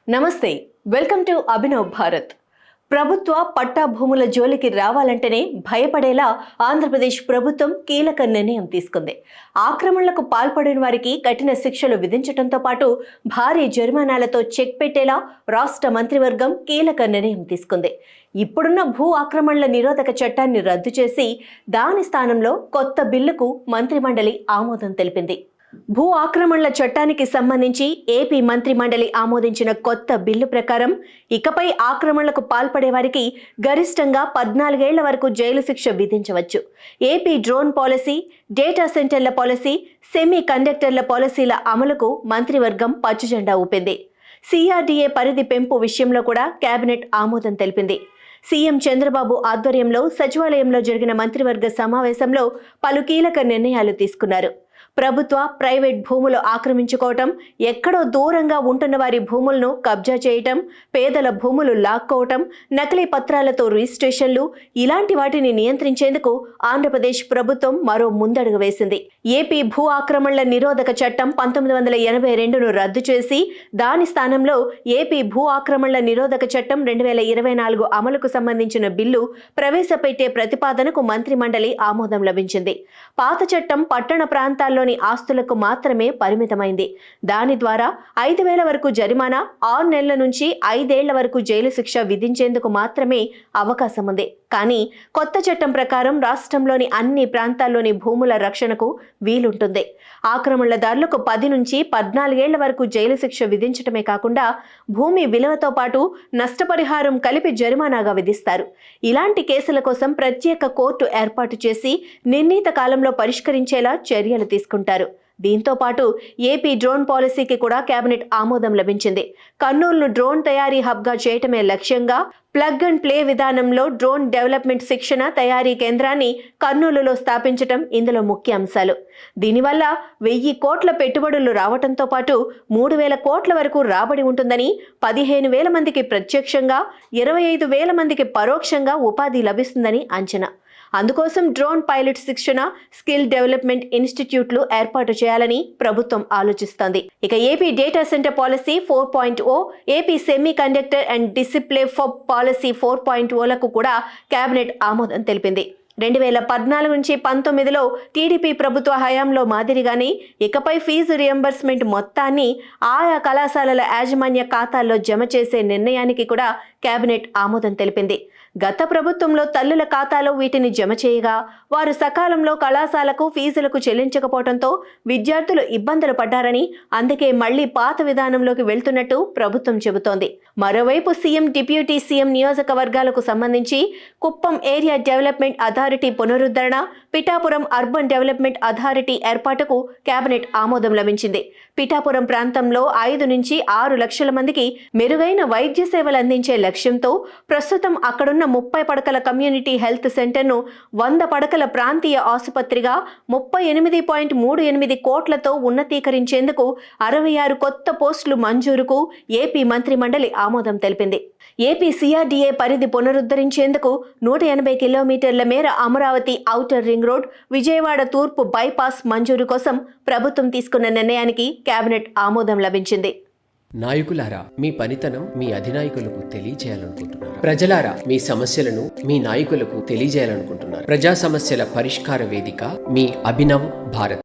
నమస్తే, welcome to Abhinav Bharat. ప్రభుత్వ పట్టా భూముల జోలికి రావాలంటేనే భయపడేలా ఆంధ్రప్రదేశ్ ప్రభుత్వం కీలక నిర్ణయం తీసుకుంది. ఆక్రమణలకు పాల్పడిన వారికి కఠిన శిక్షలు విధించడంతో పాటు భారీ జరిమానాలతో చెక్ పెట్టేలా రాష్ట్ర మంత్రివర్గం కీలక నిర్ణయం తీసుకుంది. ఇప్పుడున్న భూ ఆక్రమణల నిరోధక చట్టాన్ని రద్దు చేసి దాని స్థానంలో కొత్త బిల్లుకు మంత్రిమండలి ఆమోదం తెలిపింది. భూ ఆక్రమణల చట్టానికి సంబంధించి ఏపీ మంత్రి మండలి ఆమోదించిన కొత్త బిల్లు ప్రకారం ఇకపై ఆక్రమణలకు పాల్పడే వారికి గరిష్టంగా 14 ఏళ్ల వరకు జైలు శిక్ష విధించవచ్చు. ఏపీ డ్రోన్ పాలసీ, డేటా సెంటర్ల పాలసీ, సెమీ కండక్టర్ల పాలసీల అమలుకు మంత్రివర్గం పచ్చజెండా ఊపింది. సిఆర్డీఏ పరిధి పెంపు విషయంలో కూడా కేబినెట్ ఆమోదం తెలిపింది. సీఎం చంద్రబాబు ఆధ్వర్యంలో సచివాలయంలో జరిగిన మంత్రివర్గ సమావేశంలో పలు కీలక నిర్ణయాలు తీసుకున్నారు. ప్రభుత్వ, ప్రైవేట్ భూములు ఆక్రమించుకోవటం, ఎక్కడో దూరంగా ఉంటున్న వారి భూములను కబ్జా చేయటం, పేదల భూములు లాక్కోవటం, నకిలీ పత్రాలతో రిజిస్ట్రేషన్లు, ఇలాంటి వాటిని నియంత్రించేందుకు ఆంధ్రప్రదేశ్ ప్రభుత్వం మరో ముందడుగు వేసింది. ఏపీ భూ ఆక్రమణల నిరోధక చట్టం 1982ను రద్దు చేసి దాని స్థానంలో ఏపీ భూ ఆక్రమణల నిరోధక చట్టం 2024 అమలుకు సంబంధించిన బిల్లు ప్రవేశపెట్టే ప్రతిపాదనకు మంత్రిమండలి ఆమోదం లభించింది. పాత చట్టం పట్టణ ప్రాంతాల్లో ఆస్తులకు మాత్రమే పరిమితమైంది. దాని ద్వారా 5,000 వరకు జరిమానా, 6 నెలల నుంచి 5 ఏళ్ల వరకు జైలు శిక్ష విధించేందుకు మాత్రమే అవకాశం ఉంది. కానీ కొత్త చట్టం ప్రకారం రాష్ట్రంలోని అన్ని ప్రాంతాల్లోని భూముల రక్షణకు వీలుంటుంది. ఆక్రమణదారులకు 10 నుంచి 14 ఏళ్ల వరకు జైలు శిక్ష విధించడమే కాకుండా భూమి విలువతో పాటు నష్టపరిహారం కలిపి జరిమానాగా విధిస్తారు. ఇలాంటి కేసుల కోసం ప్రత్యేక కోర్టు ఏర్పాటు చేసి నిర్ణీత కాలంలో పరిష్కరించేలా చర్యలు తీసుకుంటారు. దీంతో పాటు ఏపీ డ్రోన్ పాలసీకి కూడా కేబినెట్ ఆమోదం లభించింది. కర్నూలును డ్రోన్ తయారీ హబ్గా చేయటమే లక్ష్యంగా ప్లగ్ అండ్ ప్లే విధానంలో డ్రోన్ డెవలప్మెంట్ శిక్షణ తయారీ కేంద్రాన్ని కర్నూలులో స్థాపించటం ఇందులో ముఖ్య అంశాలు. దీనివల్ల 1,000 కోట్ల పెట్టుబడులు రావడంతో పాటు 3,000 కోట్ల వరకు రాబడి ఉంటుందని, 15,000 మందికి ప్రత్యక్షంగా, 25,000 మందికి పరోక్షంగా ఉపాధి లభిస్తుందని అంచనా. అందుకోసం డ్రోన్ పైలట్ శిక్షణ, స్కిల్ డెవలప్మెంట్ ఇన్స్టిట్యూట్లు ఏర్పాటు చేయాలని ప్రభుత్వం ఆలోచిస్తోంది. ఇక AP data centre policy 4.0, AP semiconductor and display fab policy 4.0లకు కూడా కేబినెట్ ఆమోదం తెలిపింది. 2014 నుంచి 19లో టీడీపీ ప్రభుత్వ హయాంలో మాదిరిగానే ఇకపై ఫీజు రియంబర్స్మెంట్ మొత్తాన్ని ఆయా కళాశాలల యాజమాన్య ఖాతాల్లో జమ చేసే నిర్ణయానికి కూడా కేబినెట్ ఆమోదం తెలిపింది. గత ప్రభుత్వంలో తల్లుల ఖాతాలో వీటిని జమ చేయగా వారు సకాలంలో కళాశాలకు ఫీజులకు చెల్లించకపోవడంతో విద్యార్థులు ఇబ్బందులు పడ్డారని, అందుకే మళ్లీ పాత విధానంలోకి వెళ్తున్నట్టు ప్రభుత్వం చెబుతోంది. మరోవైపు సీఎం, డిప్యూటీ సీఎం నియోజకవర్గాలకు సంబంధించి కుప్పం ఏరియా డెవలప్మెంట్ అథారిటీ పునరుద్ధరణ, పిఠాపురం అర్బన్ డెవలప్మెంట్ అథారిటీ ఏర్పాటుకు కేబినెట్ ఆమోదం లభించింది. పిఠాపురం ప్రాంతంలో 5 నుంచి 6 లక్షల మందికి మెరుగైన వైద్య సేవలు అందించే లక్ష్యంతో ప్రస్తుతం అక్కడున్న 30 పడకల కమ్యూనిటీ హెల్త్ సెంటర్ను 100 పడకల ప్రాంతీయ ఆసుపత్రిగా 38.38 కోట్లతో ఉన్నతీకరించేందుకు 66 కొత్త పోస్టులు మంజూరుకు ఏపీ మంత్రి మండలి ఆమోదం తెలిపింది. ఏపీ సిఆర్డీఏ పరిధి పునరుద్ధరించేందుకు 180 కిలోమీటర్ల మేర Amaravati outer ring road, Vijayawada తూర్పు బైపాస్ మంజూరు కోసం ప్రభుత్వం తీసుకున్న నిర్ణయానికి కేబినెట్ ఆమోదం లభించింది. నాయకులారా, మీ పనితనం మీ అధినాయకులకు తెలియజేయాలనుకుంటున్నారు. ప్రజలారా, మీ సమస్యలను మీ నాయకులకు తెలియజేయాలనుకుంటున్నారు. ప్రజా సమస్యల పరిష్కార వేదిక మీ అభినవ్ భారత్.